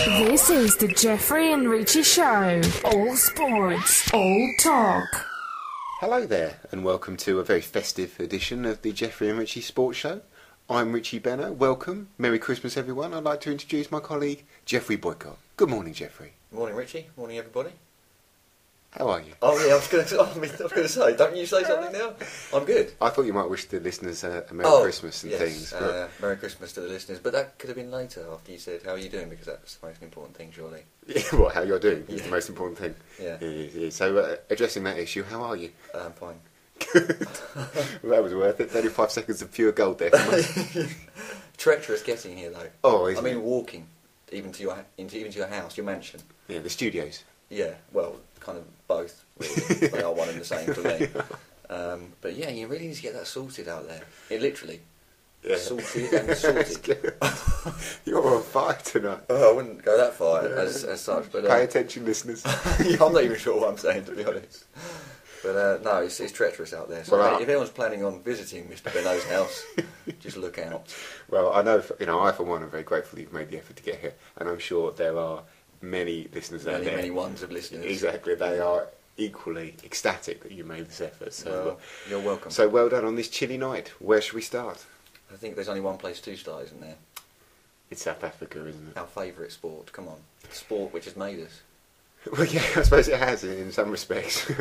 This is the Geoffrey and Richie Show. All sports, all talk. Hello there, and welcome to a very festive edition of the Geoffrey and Richie Sports Show. I'm Richie Benner. Welcome. Merry Christmas, everyone. I'd like to introduce my colleague, Geoffrey Boycott. Good morning, Geoffrey. Morning, Richie. Morning, everybody. How are you? Oh yeah, I was going to say. Don't you say something now? I'm good. I thought you might wish the listeners a Merry Christmas and yes, things. But... Merry Christmas to the listeners. But that could have been later after you said, how are you doing? Because that's the most important thing, surely. Yeah, well, how you're doing is the most important thing. Yeah. So, addressing that issue, how are you? I'm fine. Good. Well, that was worth it. 35 seconds of pure gold there. Treacherous getting here, though. Oh, isn't it? Walking even to your house, your mansion. Yeah, the studios. Yeah, well, kind of both, really. They are one and the same for me. But yeah, you really need to get that sorted out there. It literally. Yeah. Sorted and sorted. You're on fire tonight. Oh, I wouldn't go that far as such. But pay attention, listeners. I'm not even sure what I'm saying, to be honest. But no, it's treacherous out there. So if anyone's planning on visiting Mr. Benno's house, just look out. Well, I know, I for one am very grateful you've made the effort to get here, and I'm sure there are many listeners out there. Many ones of listeners. Exactly, they are equally ecstatic that you made this effort. So well, you're welcome. So well done on this chilly night. Where should we start? I think there's only one place to start, isn't there? It's South Africa, isn't it? Our favourite sport. Come on, the sport which has made us. Well, yeah, I suppose it has in some respects,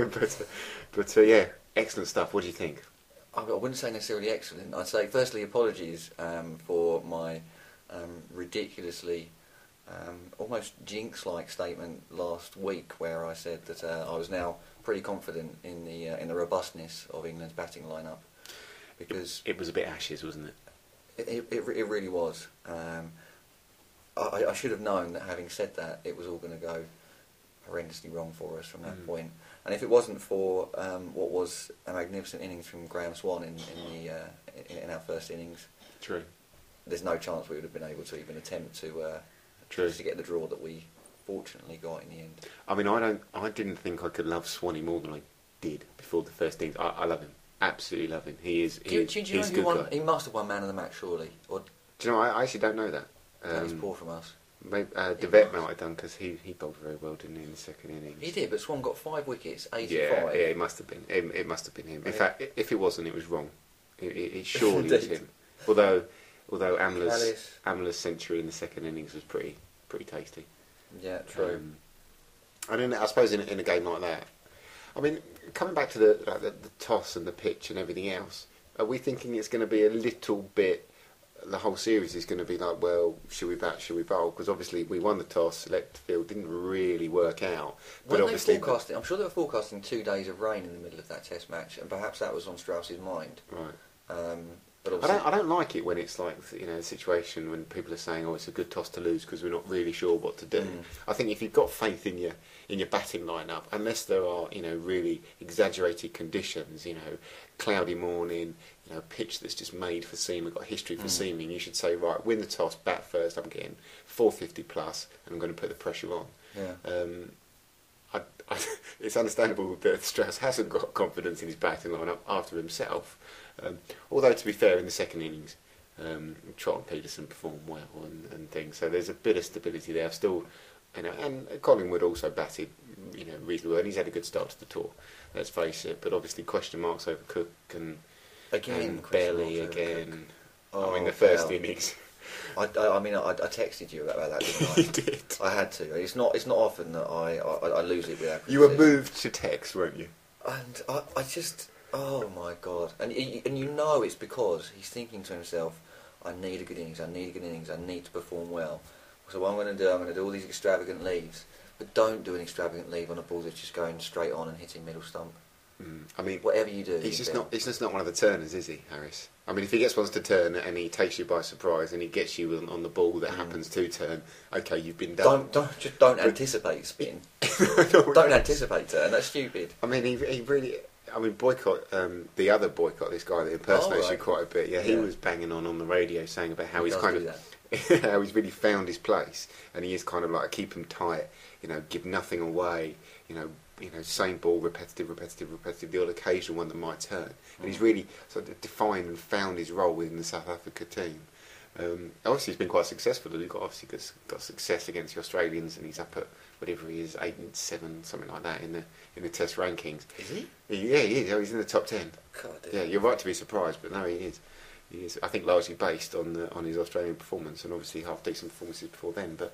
but yeah, excellent stuff. What do you think? I wouldn't say necessarily excellent. I'd say, firstly, apologies for my ridiculously, almost jinx-like statement last week, where I said that I was now pretty confident in the robustness of England's batting lineup, because it was a bit Ashes, wasn't it? It really was. I should have known that, having said that, it was all going to go horrendously wrong for us from that point. And if it wasn't for what was a magnificent innings from Graham Swan in our first innings, true, there's no chance we would have been able to even attempt to get the draw that we fortunately got in the end. I mean, I didn't think I could love Swanee more than I did before the first innings. I love him, absolutely love him. He is. Do you know who won? He must have won man of the match, surely. Or do you know? I actually don't know that. That is poor from us. Maybe De Vet might have done, because he bowled very well, didn't he, in the second innings? He did, but Swan got 5 wickets, 85. Yeah, it must have been. It must have been him. In fact, if it wasn't, it was wrong. It surely was him. Although Amla's century in the second innings was pretty tasty. Yeah, true. And I suppose in a game like that, I mean, coming back to the toss and the pitch and everything else, are we thinking it's going to be a little bit? The whole series is going to be like, well, should we bat, should we bowl? Because obviously we won the toss, left field didn't really work out. But obviously, I'm sure they were forecasting 2 days of rain in the middle of that Test match, and perhaps that was on Strauss's mind. Right. But I don't like it when it's like, a situation when people are saying, oh, it's a good toss to lose because we're not really sure what to do. I think if you've got faith in your batting lineup, unless there are really exaggerated conditions, cloudy morning, pitch that's just made for seaming, got history for seaming, you should say, right, win the toss, bat first, I'm getting 450 plus, and I'm going to put the pressure on. Yeah. It's understandable that Strauss hasn't got confidence in his batting lineup after himself. Although, to be fair, in the second innings, Trott and Peterson performed well and things, so there's a bit of stability there. Still, and Collingwood also batted, reasonably well, and he's had a good start to the tour. Let's face it. But obviously, question marks over Cook and Bailey again. Oh, the first innings. I texted you about that, didn't I? You did. I had to. It's not often that I lose it without. You were moved to text, weren't you? And I just, oh my God! And it's because he's thinking to himself, I need a good innings. I need to perform well. So what I'm going to do all these extravagant leaves, but don't do an extravagant leave on a ball that's just going straight on and hitting middle stump. I mean, whatever you do, he's just not one of the turners, is he, Harris? I mean, if he gets one to turn and he takes you by surprise and he gets you on the ball that happens to turn, okay, you've been done. Don't anticipate spin. Don't anticipate turn. That's stupid. I mean, he really. I mean, Boycott, the other Boycott, this guy that impersonates you quite a bit. Yeah, he was banging on the radio saying about how he's kind of how he's really found his place, and he is kind of like keep him tight. Give nothing away. Same ball, repetitive, the odd occasional one that might turn. And he's really sort of defined and found his role within the South Africa team. Obviously, he's been quite successful. He's got success against the Australians, and he's up at whatever he is, 8 and 7, something like that in the Test rankings. Is he? Yeah, he is. He's in the top 10. God, yeah, you're right to be surprised, but no, he is. He is. I think largely based on his Australian performance, and obviously half decent performances before then. But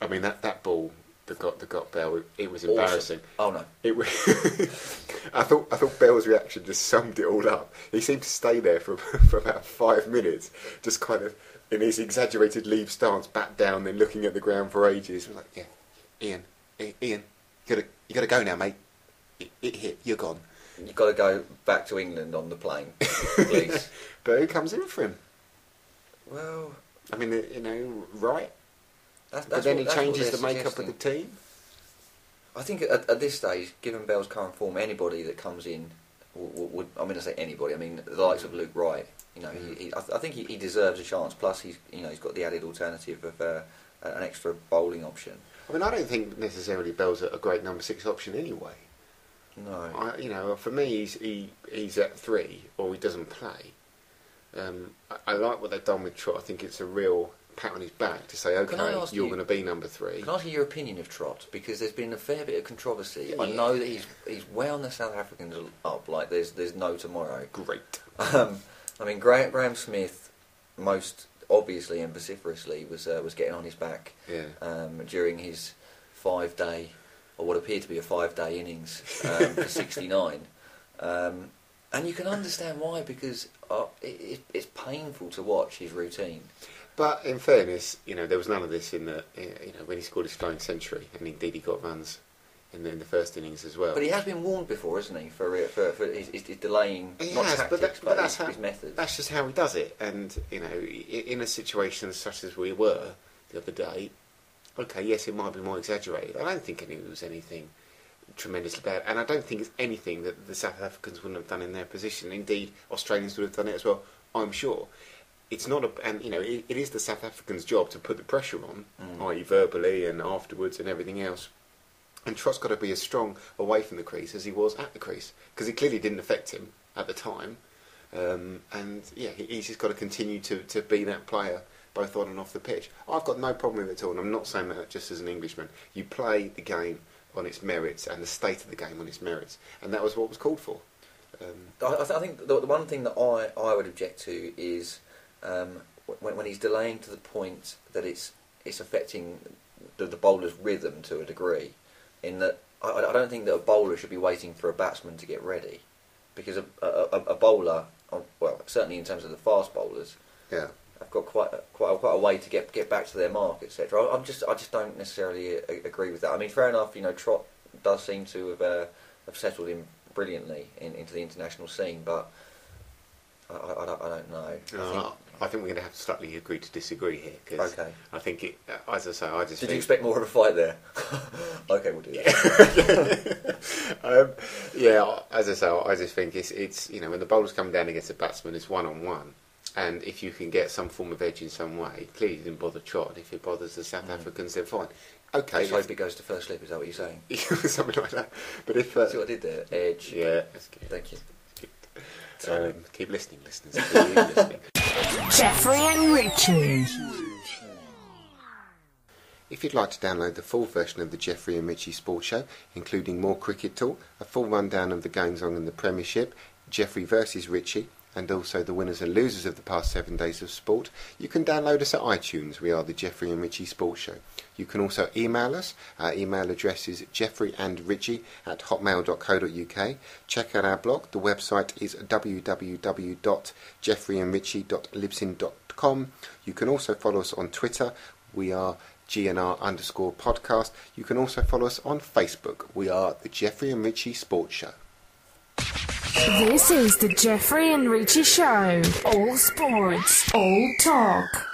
I mean that ball that got Bell, it was embarrassing. Awesome. Oh no! It was. I thought Bell's reaction just summed it all up. He seemed to stay there for about 5 minutes, just kind of in his exaggerated leave stance, back down, then looking at the ground for ages. We're like, yeah, Ian, you gotta go now, mate. You're gone. You've got to go back to England on the plane, please. But who comes in for him? Well, I mean, right? But then he changes the makeup of the team. I think at this stage, given Bell's current form, anybody that comes in would. I mean, I say anybody. I mean, the likes of Luke Wright. I think he deserves a chance. Plus, he's got the added alternative of an extra bowling option. I mean, I don't think necessarily Bell's a great number 6 option anyway. No. For me, he's at 3 or he doesn't play. I like what they've done with Trott. I think it's a real pat on his back to say, okay, you're going to be number 3. Can I ask you your opinion of Trott? Because there's been a fair bit of controversy. Yeah. I know that he's wound the South Africans up like there's no tomorrow. Great. I mean, Graham Smith, most obviously and vociferously, was getting on his back during his 5-day, or what appeared to be a 5-day innings for 69. And you can understand why, because it's painful to watch his routine. But in fairness, there was none of this in when he scored his flying century, and indeed he got runs in the first innings as well. But he has been warned before, hasn't he, for his delaying, tactics, but his methods. That's just how he does it. And in a situation such as we were the other day, okay, yes, it might be more exaggerated. I don't think it was anything tremendously bad, and I don't think it's anything that the South Africans wouldn't have done in their position. Indeed, Australians would have done it as well, I'm sure. It's not it is the South Africans' job to put the pressure on, i.e. verbally and afterwards and everything else. And Trott's got to be as strong away from the crease as he was at the crease, because it clearly didn't affect him at the time. He's just got to continue to be that player, both on and off the pitch. I've got no problem with it at all, and I'm not saying that just as an Englishman. You play the game on its merits and the state of the game on its merits, and that was what was called for. I think the one thing that I would object to is when he's delaying to the point that it's affecting the bowler's rhythm to a degree. In that, I don't think that a bowler should be waiting for a batsman to get ready, because a bowler, well, certainly in terms of the fast bowlers, have got quite a way to get back to their mark, etc. I just don't necessarily agree with that. I mean, fair enough, Trott does seem to have settled in brilliantly into the international scene, but I don't know. I think we're going to have to slightly agree to disagree here. Cause okay. I think as I say, I just. Did you expect more of a fight there? Okay, we'll do that. As I say, I just think it's when the bowler's come down against a batsman, it's 1-on-1, and if you can get some form of edge in some way, clearly you didn't bother Trott. And if it bothers the South Africans, then fine. Okay. Let's hope it goes to first slip. Is that what you're saying? Something like that. But if see what I did there? Edge. Yeah, that's good. Thank you. Keep listening, listeners. Keep listening. Geoffrey and Richie. If you'd like to download the full version of the Geoffrey and Richie Sports Show, including more cricket talk, a full rundown of the goings on in the Premiership, Geoffrey versus Richie, and also the winners and losers of the past 7 days of sport, you can download us at iTunes. We are the Geoffrey and Richie Sports Show. You can also email us. Our email address is geoffreyandrichie@hotmail.co.uk. Check out our blog. The website is www.geoffreyandrichie.libsyn.com. You can also follow us on Twitter. We are GNR_podcast. You can also follow us on Facebook. We are the Geoffrey and Richie Sports Show. This is the Geoffrey and Richie Show. All sports, all talk.